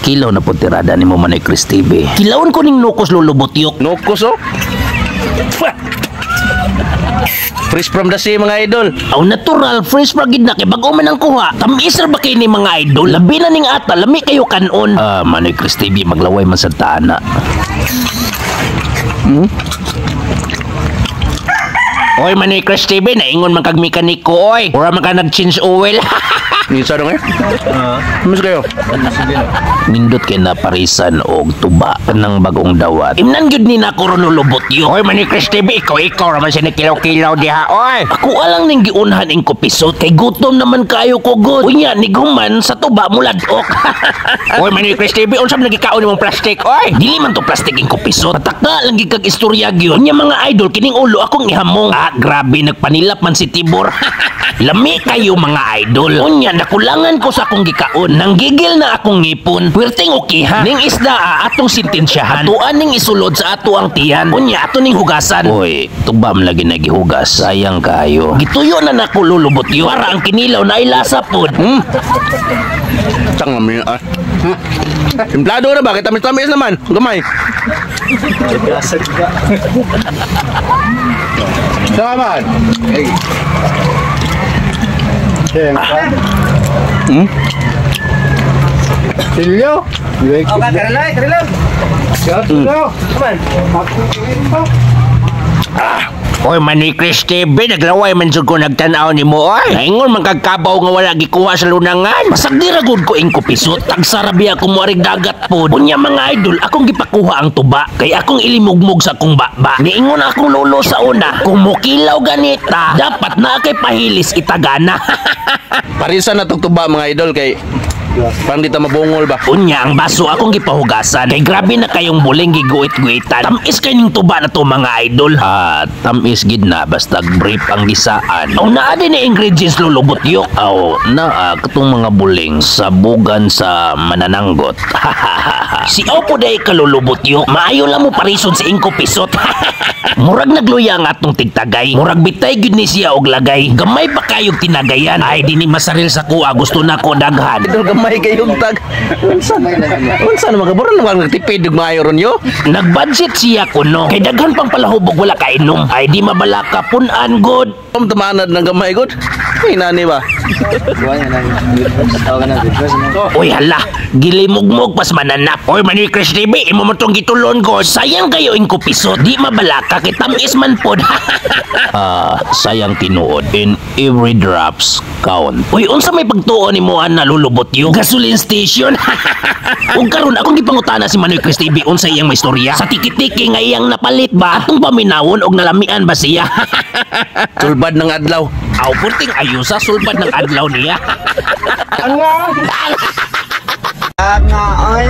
Kilaw na po tirada ni mo Manay Chris TV. Kilawon ko ning nukos lulubutyok. Nukos oh. Fresh from the sea mga idol. Aw natural fresh pra gid na kay bag-o man ang kuha. Tamisar ba kay ni mga idol? Labi na ning ata, lami kayo kanon. Manay Chris TV maglaway man sa tana. Oy Manay Chris TV, naingon man kag mekaniko oy. Ora man ka nag-change oil. Nisa dong eh? Mas kayo? Nindot kay na parisan og tuba ng bagong dawat. Imnan gyud ni nako ron lubot yo. Oy Manay Chris TV, ikaw raman siya kilaw-kilaw diha oy. Ako alang ning giunhan ing kopisot kay gutom naman kayo ko god. Unya ni guman sa tuba muladok. Oy Manay Chris TV, unsa man nagikaon nimong plastic oy? Dili man to plastic ing kopisot. Pataka lang gid kag istorya gyud. Unya mga idol kining ulo akong ihamong. Grabe nagpanilap man si Tibor. Lami kayo mga idol. Unya nakulangan ko sa akong gikaon. Nanggigil na akong ngipon. Pwerteng okiha. Ning isda atong sintensyahan. Atuan ning isulod sa ato ang tiyan. Unya ato ning hugasan. Uy, tubam lagi na gihugas. Sayang kayo. Gituyo na nako lulubot yo. Para ang kinilaw na ilasa pod. Tang namin ah. Timplado na ba? Kita tamis naman. Gamay. Salamat. Hey. Silyo? Okay, karelay. Oy Manay Chris TV, naglaway man jud ko nagtan-aw nimo oy. Naingon man kagkabaw nga wala gikuha sa lunangan. Masagdi ra gud ko ing kupisot. Tagsarabi ako moarig dagat pod. Unya mga idol, akong gipakuha ang tuba kay akong ilimugmog sa akong baba. Niingon akong lolo sa una, kung mukilaw ganita, dapat na kay pahilis itagana. Parisan na tuba mga idol kay parang di ta mabungol ba? Unya ang baso akong gipahugasan. Kay grabe na kayong buling giguit-guitan. Tamis kayong tuba na to mga idol. Tamis gid na basta brief ang gisaan. Aw naa din na ingredients lulubot yo. Aw naa katong mga buling sabugan sa manananggot. Si Opo day kalulubot yo. Maayo lang mo parison sa ingko pisot. Murag nagluya ang atong tigtagay. Murag bitay gid ni siya og lagay. Gamay pa kayog tinagayan. Ay dinhi masaril sa kuha gusto na ko daghan. Idol gamay kayong tag. Unsa naman kaburan lang nagtipid og maayo ron yo. Nagbudget siya kuno. Kay daghan pang palahubog wala kainom. Ay di mabala ka punan good. Tumanad ng gamay god. Ay nani ba? Uy hala, gilimugmog pas mananap. Oy Manay Chris TV, imo mo tong gitulon ko. Sayang kayo ing kupisot. Di mabalaka kay tamis man pod. Sayang tinuod. In every drops count. Uy, unsa may pagtuon nimo na lulubot yo? Gasoline station. Ug karon akong gipangutana si Manay Chris TV unsa iyang may istorya. Sa tiki-tiki nga iyang napalit ba atong paminawon og nalamian ba siya? Tulbad ng adlaw. Aw purting ayusa sulbad ng adlaw niya. Nga, ay.